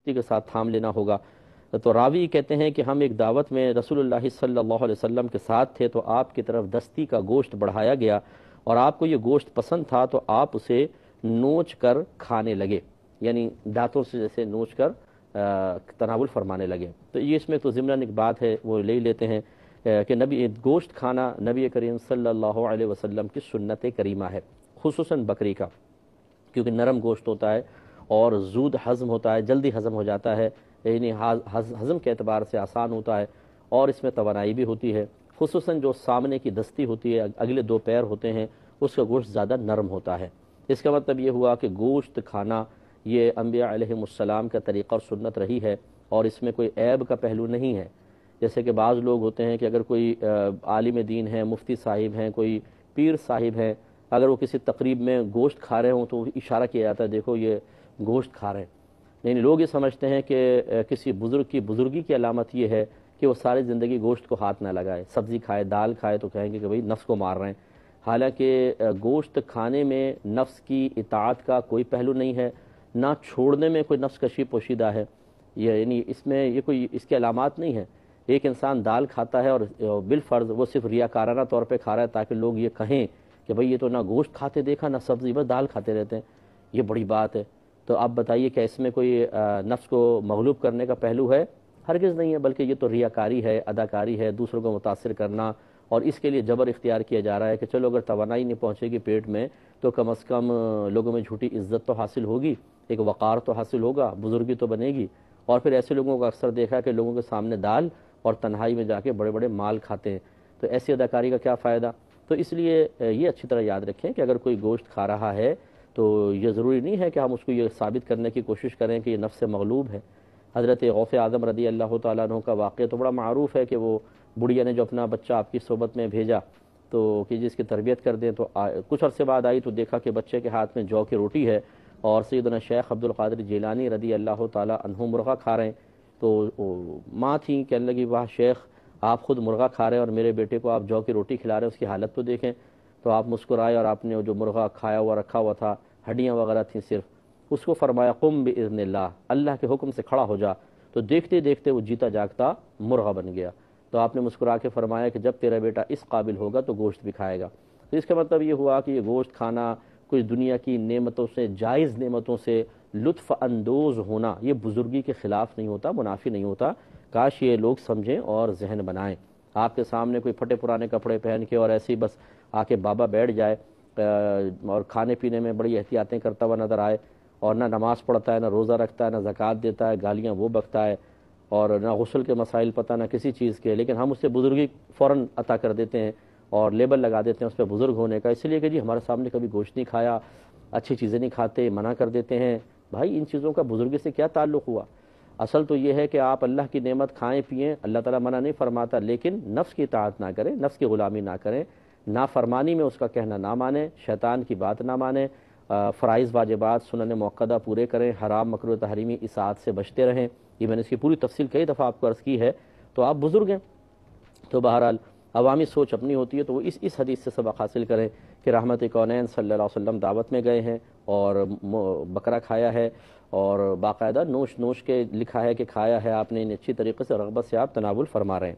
اسی کے ساتھ تھام لینا ہوگا۔ تو راوی کہتے ہیں کہ ہم ایک دعوت میں رسول اللہ صلی اللہ علیہ وسلم کے ساتھ تھے، تو آپ کی طرف دستی کا گوشت بڑھایا گیا اور آپ کو یہ گوشت پسند تھا، تو آپ اسے نوچ کر کھانے لگے، یعنی دانتوں سے جیسے نوچ کر تناول فرمانے لگے۔ تو یہ اس میں تو ضمناً ایک بات ہے وہ لے لیتے ہیں کہ گوشت کھانا نبی کریم صلی اللہ علیہ وسلم کی سنت کریمہ ہے، خصوصاً بکری کا، کیونکہ نرم گوشت ہوتا ہے اور زود ہضم ہوتا ہے، جلدی ہضم ہو جاتا ہے، یعنی ہضم کے اعتبار سے آسان ہوتا ہے اور اس میں توانائی بھی ہوتی ہے۔ خصوصاً جو سامنے کی دستی ہوتی ہے، اگلے دو پیر ہوتے ہیں، اس کا گوشت زیادہ نرم ہوتا ہے۔ اس کا مطلب یہ ہوا کہ گوشت کھانا یہ انبیاء علیہم السلام کا طریقہ اور سنت رہی ہے، اور اس میں کوئی عیب کا پہلو نہیں ہے۔ جیسے کہ بعض لوگ ہوتے ہیں کہ اگر کوئی عالم دین ہے، مفتی صاحب ہیں، کوئی پیر صاحب ہیں، اگر وہ کسی تقریب میں گوشت کھا رہے ہوں تو اشارہ کیا جاتا ہے دیکھو یہ گوشت کھا رہے ہیں، یعنی لوگ یہ سمجھتے ہیں کہ کسی بزرگ کی بزرگی کی علامت یہ ہے کہ وہ ساری زندگی گوشت کو ہاتھ نہ لگائے، سبزی کھائے، دال کھائے تو کہیں گے کہ بھئی نفس کو مار رہے ہیں۔ حالانکہ گوشت کھانے میں نفس کی اطاعت کا کوئی پہلو نہیں ہے، نہ چھوڑنے میں کوئی نفس کشی پوشیدہ ہے، یعنی اس میں یہ کوئی اس کی علامات نہیں ہے۔ ایک انسان دال کھاتا ہے اور بالفرض وہ صرف ریاکارانہ طور پہ کھا رہا ہے تاکہ لوگ یہ کہیں کہ بھئی یہ تو نہ گوشت کھاتے دیکھا نہ سبزی، بس دال کھاتے رہتے ہیں، یہ بڑی بات ہے۔ تو آپ بتائیے کہ اس میں کوئی نفس کو مغلوب کرنے کا پہلو ہے؟ ہرگز نہیں ہے، بلکہ یہ تو ریاکاری ہے، اداکاری ہے، دوسروں کو متاثر کرنا، اور اس کے لیے جبر اختیار کیا جا رہا ہے کہ چلو اگر توانائی نہیں پہنچے گی پیٹ میں تو کم از کم لوگوں میں جھوٹی عزت تو حاصل ہوگی، ایک وقار تو حاصل ہوگا، بزرگی تو بنے گی۔ اور پھر ایسے لوگوں کا اکثر دیکھا کہ لوگوں کے سامنے دال اور تنہائی میں جا کے بڑے بڑے مال کھاتے ہیں، تو ایسی اداکاری کا کیا فائدہ؟ تو اس لیے یہ اچھی طرح یاد رکھیں کہ اگر کوئی گوشت کھا رہا ہے تو یہ ضروری نہیں ہے کہ ہم اس کو یہ ثابت کرنے کی کوشش کریں کہ یہ نفس سے مغلوب ہے۔ حضرت غوث اعظم رضی اللہ تعالیٰ عنہ کا واقعہ تو بڑا معروف ہے کہ وہ بڑھیا نے جو اپنا بچہ آپ کی صحبت میں بھیجا تو کہ جس کی تربیت کر دیں، تو کچھ عرصے بعد آئی تو دیکھا کہ بچے کے ہاتھ میں جو کی روٹی ہے اور سیدنا شیخ عبد القادر جیلانی رضی اللہ تعالیٰ عنہ مرغا کھا رہے ہیں۔ تو ماں تھیں، کہنے لگی واہ شیخ آپ خود مرغا کھا رہے ہیں اور میرے بیٹے کو آپ جو کی روٹی کھلا رہے ہیں، اس کی حالت تو دیکھیں۔ تو آپ مسکرائے اور آپ نے جو مرغا کھایا ہوا رکھا ہوا تھا، ہڈیاں وغیرہ تھیں صرف، اس کو فرمایا قم باذن اللہ، اللہ کے حکم سے کھڑا ہو جا، تو دیکھتے دیکھتے وہ جیتا جاگتا مرغا بن گیا۔ تو آپ نے مسکرا کے فرمایا کہ جب تیرا بیٹا اس قابل ہوگا تو گوشت بھی کھائے گا۔ تو اس کا مطلب یہ ہوا کہ یہ گوشت کھانا، کچھ دنیا کی نعمتوں سے، جائز نعمتوں سے لطف اندوز ہونا، یہ بزرگی کے خلاف نہیں ہوتا، منافی نہیں ہوتا۔ کاش یہ لوگ سمجھیں اور ذہن بنائیں۔ آپ کے سامنے کوئی پھٹے پرانے کپڑے پہن کے اور ایسے ہی بس آ کے بابا بیٹھ جائے اور کھانے پینے میں بڑی احتیاطیں کرتا ہوا نظر آئے، اور نہ نماز پڑھتا ہے، نہ روزہ رکھتا ہے، نہ زکوٰۃ دیتا ہے، گالیاں وہ بکتا ہے، اور نہ غسل کے مسائل پتہ نہ کسی چیز کے، لیکن ہم اس سے بزرگی فوراً عطا کر دیتے ہیں اور لیبل لگا دیتے ہیں اس پہ بزرگ ہونے کا، اس لیے کہ جی ہمارے سامنے کبھی گوشت نہیں کھایا، اچھی چیزیں نہیں کھاتے، منع کر دیتے ہیں۔ بھائی ان چیزوں کا بزرگی سے کیا تعلق ہوا؟ اصل تو یہ ہے کہ آپ اللہ کی نعمت کھائیں پئیں، اللہ تعالیٰ منع نہیں فرماتا، لیکن نفس کی اطاعت نہ کریں، نفس کی غلامی نہ کریں، نافرمانی میں اس کا کہنا نہ مانیں، شیطان کی بات نہ مانیں، فرائض واجبات سنن موقدہ پورے کریں، حرام مکروہ تحریمی اطاعت سے بچتے رہیں۔ یہ میں نے اس کی پوری تفصیل کئی دفعہ آپ کو عرض کی ہے، تو آپ بزرگ ہیں، تو بہرحال عوامی سوچ اپنی ہوتی ہے، تو وہ اس حدیث سے سبق حاصل کریں کہ رحمت کونین صلی اللہ علیہ وسلم دعوت میں گئے ہیں اور بکرا کھایا ہے، اور باقاعدہ نوش کے لکھا ہے کہ کھایا ہے آپ نے، ان اچھی طریقے سے رغبت سے آپ تناول فرما رہے ہیں،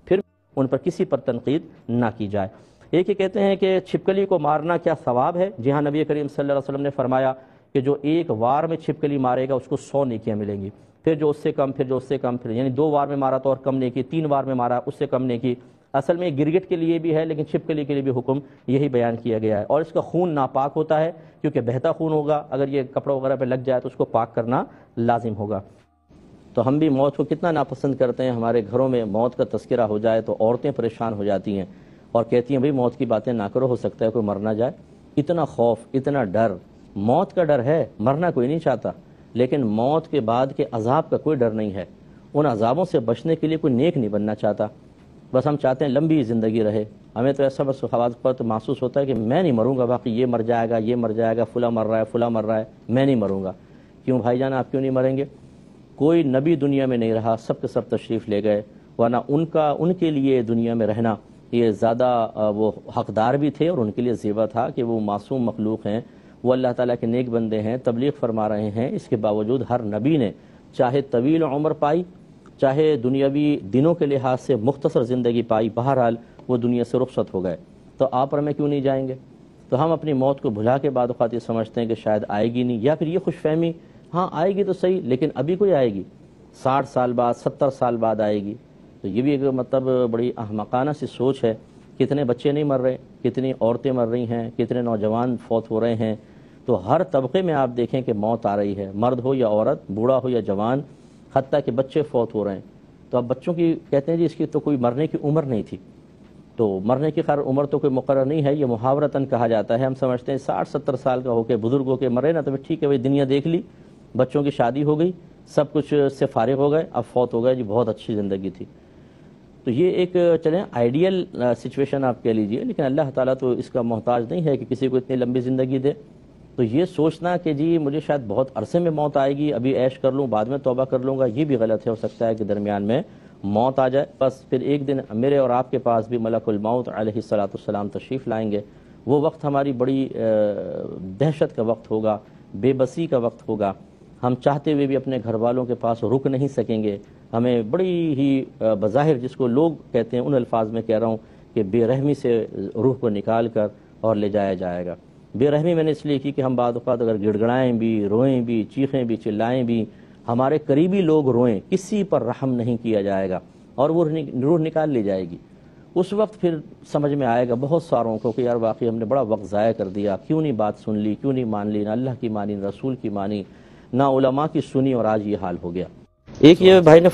پھر ان پر کسی پر تنقید نہ کی جائے۔ ایک یہ کہتے ہیں کہ چھپکلی کو مارنا کیا ثواب ہے؟ جی ہاں، نبی کریم صلی اللہ علیہ وسلم نے فرمایا کہ جو ایک وار میں چھپکلی مارے گا اس کو 100 نیکیاں ملیں گی، پھر جو اس سے کم، پھر جو اس سے کم، پھر یعنی 2 وار میں مارا تو اور کم نیکی، 3 وار میں مارا اس سے کم نیکی۔ اصل میں گرگٹ کے لیے بھی ہے لیکن چھپکلی کے لیے بھی حکم یہی بیان کیا گیا ہے، اور اس کا خون ناپاک ہوتا ہے کیونکہ بہتا خون ہوگا، اگر یہ کپڑوں وغیرہ پہ لگ جائے تو اس کو پاک کرنا لازم ہوگا۔ تو ہم بھی موت کو کتنا ناپسند کرتے ہیں، ہمارے گھروں میں موت کا تذکرہ ہو جائے تو عورتیں پریشان ہو جاتی ہیں اور کہتی ہیں بھئی موت کی باتیں نہ کرو، ہو سکتا ہے کوئی مر نہ جائے۔ اتنا خوف، اتنا ڈر، موت کا ڈر ہے، مرنا کوئی نہیں چاہتا، لیکن موت کے بعد کے عذاب کا کوئی ڈر نہیں ہے۔ ان عذابوں سے بچنے کے لیے کوئی نیک نہیں بننا چاہتا، بس ہم چاہتے ہیں لمبی زندگی رہے۔ ہمیں تو ایسا بس خواص پر محسوس ہوتا ہے کہ میں نہیں مروں گا، باقی یہ مر جائے گا، یہ مر جائے گا، فلاں مر رہا ہے، فلاں مر رہا ہے، میں نہیں مروں گا۔ کیوں بھائی جان آپ کیوں نہیں مریں گے؟ کوئی نبی دنیا میں نہیں رہا، سب کے سب تشریف لے گئے، ورنہ ان کے لیے دنیا میں رہنا یہ زیادہ وہ حقدار بھی تھے، اور ان کے لیے زیبا تھا کہ وہ معصوم مخلوق ہیں، وہ اللہ تعالیٰ کے نیک بندے ہیں، تبلیغ فرما رہے ہیں، اس کے باوجود ہر نبی نے چاہے طویل عمر پائی، چاہے دنیاوی دنوں کے لحاظ سے مختصر زندگی پائی، بہرحال وہ دنیا سے رخصت ہو گئے، تو آپ اور میں کیوں نہیں جائیں گے؟ تو ہم اپنی موت کو بھلا کے بعد اوقات یہ سمجھتے ہیں کہ شاید آئے گی نہیں، یا پھر یہ خوش فہمی ہاں آئے گی تو صحیح، لیکن ابھی کوئی آئے گی 60 سال بعد 70 سال بعد آئے گی، تو یہ بھی ایک مطلب بڑی احمقانہ سی سوچ ہے۔ کتنے بچے نہیں مر رہے، کتنی عورتیں مر رہی ہیں، کتنے نوجوان فوت ہو رہے ہیں، تو ہر طبقے میں آپ دیکھیں کہ موت آ رہی ہے، مرد ہو یا عورت، بوڑھا ہو یا جوان، حتیٰ کہ بچے فوت ہو رہے ہیں۔ تو اب بچوں کی کہتے ہیں جی اس کی تو کوئی مرنے کی عمر نہیں تھی، تو مرنے کی خیر عمر تو کوئی مقرر نہیں ہے، یہ محاورتاً کہا جاتا ہے۔ ہم سمجھتے ہیں 60-70 سال کا ہو کے بزرگ ہو کے مرے نا تو پھر ٹھیک ہے بھائی، دنیا دیکھ لی، بچوں کی شادی ہو گئی، سب کچھ سے فارغ ہو گئے، اب فوت ہو گئے جی، بہت اچھی زندگی تھی۔ تو یہ ایک چلیں آئیڈیل سچویشن آپ کہہ لیجئے، لیکن اللہ تعالیٰ تو اس کا محتاج نہیں ہے کہ کسی کو اتنی لمبی زندگی دے۔ تو یہ سوچنا کہ جی مجھے شاید بہت عرصے میں موت آئے گی، ابھی عیش کر لوں بعد میں توبہ کر لوں گا، یہ بھی غلط ہے۔ ہو سکتا ہے کہ درمیان میں موت آ جائے، بس پھر ایک دن میرے اور آپ کے پاس بھی ملک الموت علیہ السلام تشریف لائیں گے، وہ وقت ہماری بڑی دہشت کا وقت ہوگا، بے بسی کا وقت ہوگا، ہم چاہتے ہوئے بھی اپنے گھر والوں کے پاس رک نہیں سکیں گے، ہمیں بڑی ہی بظاہر جس کو لوگ کہتے ہیں ان الفاظ میں کہہ رہا ہوں کہ بے رحمی سے روح کو نکال کر اور لے جایا جائے گا۔ بے رحمی میں نے اس لیے کی کہ ہم بعض اوقات اگر گڑ گڑائیں بھی، روئیں بھی، چیخیں بھی، چلائیں بھی، ہمارے قریبی لوگ روئیں، کسی پر رحم نہیں کیا جائے گا اور وہ روح نکال لی جائے گی۔ اس وقت پھر سمجھ میں آئے گا بہت ساروں کو کہ یار واقعی ہم نے بڑا وقت ضائع کر دیا، کیوں نہیں بات سن لی، کیوں نہیں مان لی، نہ اللہ کی مانی، نہ رسول کی مانی، نہ علماء کی سنی، اور آج یہ حال ہو گیا۔ ایک یہ بھائی نے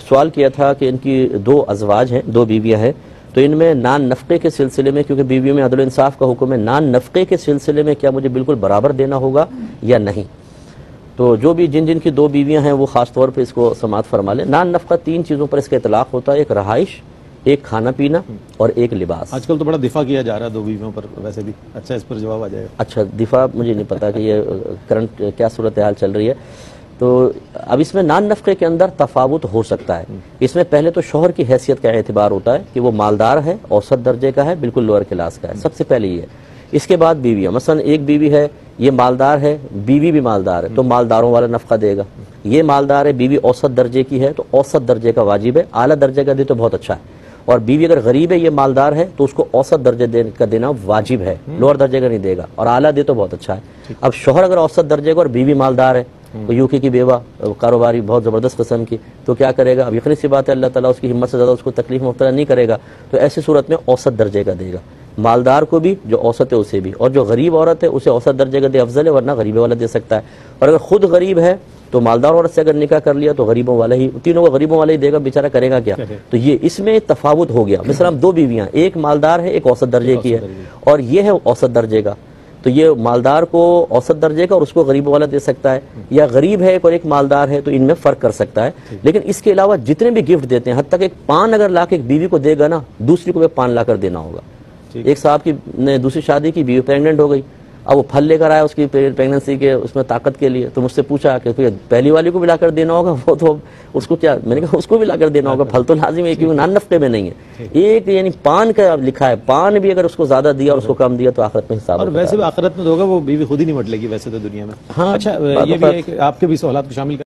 سوال کیا تھا کہ ان کی 2 ازواج ہیں، 2 بیویاں ہیں، تو ان میں نان نفقے کے سلسلے میں، کیونکہ بیویوں میں عدل و انصاف کا حکم ہے، نان نفقے کے سلسلے میں کیا مجھے بالکل برابر دینا ہوگا یا نہیں؟ تو جو بھی جن کی 2 بیویاں ہیں وہ خاص طور پہ اس کو سماعت فرما لیں۔ نان نفقہ 3 چیزوں پر اس کا اطلاق ہوتا ہے، ایک رہائش، ایک کھانا پینا اور ایک لباس۔ آج کل تو بڑا دفاع کیا جا رہا ہے 2 بیویوں پر، ویسے بھی اچھا اس پر جواب آ جائے گا۔ اچھا دفاع مجھے نہیں پتا کہ یہ کرنٹ کیا صورتحال چل رہی ہے۔ تو اب اس میں نان نفقے کے اندر تفاوت ہو سکتا ہے۔ اس میں پہلے تو شوہر کی حیثیت کا اعتبار ہوتا ہے کہ وہ مالدار ہے، اوسط درجے کا ہے، بالکل لوور کلاس کا ہے، سب سے پہلے یہ ہے۔ اس کے بعد بیویاں، مثلا ایک بیوی ہے، یہ مالدار ہے، بیوی بھی مالدار ہے، تو مالداروں والا نفقہ دے گا۔ یہ مالدار ہے، بیوی اوسط درجے کی ہے، تو اوسط درجے کا واجب ہے، اعلیٰ درجے کا دے تو بہت اچھا ہے۔ اور بیوی اگر غریب ہے، یہ مالدار ہے، تو اس کو اوسط درجے کا دینا واجب ہے، لوور درجے کا نہیں دے گا، اور اعلیٰ دے تو بہت اچھا ہے۔ اب شوہر اگر اوسط درجے کا اور بیوی مالدار ہے، یوکی کی بیوہ، کاروباری بہت زبردست قسم کی، تو کیا کرے گا؟ اب یقینی سی بات ہے اللہ تعالیٰ اس کی ہمت سے زیادہ اس کو تکلیف مبتلا نہیں کرے گا، تو ایسی صورت میں اوسط درجے کا دے گا، مالدار کو بھی، جو اوسط ہے اسے بھی، اور جو غریب عورت ہے اسے اوسط درجے کا دے افضل ہے، ورنہ غریبے والا دے سکتا ہے۔ اور اگر خود غریب ہے تو مالدار عورت سے اگر نکاح کر لیا تو غریبوں والا ہی، تینوں کو غریبوں والا ہی دے گا، بیچارہ کرے گا کیا؟ تو یہ اس میں تفاوت ہو گیا۔ مثلا 2 بیویاں، ایک مالدار ہے، ایک اوسط درجے کی ہے، اور یہ ہے اوسط درجے کا، تو یہ مالدار کو اوسط درجے کا اور اس کو غریب والا دے سکتا ہے، یا غریب ہے ایک اور ایک مالدار ہے، تو ان میں فرق کر سکتا ہے۔ لیکن اس کے علاوہ جتنے بھی گفٹ دیتے ہیں، حتیٰ کہ ایک پان اگر لا کے ایک بیوی کو دے گا نا، دوسری کو بھی پان لا کر دینا ہوگا۔ ایک صاحب کی نے دوسری شادی کی، بیوی پریگننٹ ہو گئی، اب وہ پھل لے کر آیا اس کی پریگننسی کے اس میں طاقت کے لیے، تو مجھ سے پوچھا کہ پہلی والی کو بھی لا کر دینا ہوگا، وہ تو اس کو کیا، میں نے کہا اس کو بھی لا کر دینا ہوگا، پھل تو لازم ہے کیونکہ نان نفقے میں نہیں ہے۔ ایک یعنی پان کا لکھا ہے، پان بھی اگر اس کو زیادہ دیا اور اس کو کم دیا تو آخرت میں حساب، اور ویسے بھی آخرت میں ہوگا وہ بیوی خود ہی نہیں مٹ لے گی ویسے تو دنیا میں۔ ہاں اچھا یہ بھی ہے کہ آپ کے بھی سوالات کو شامل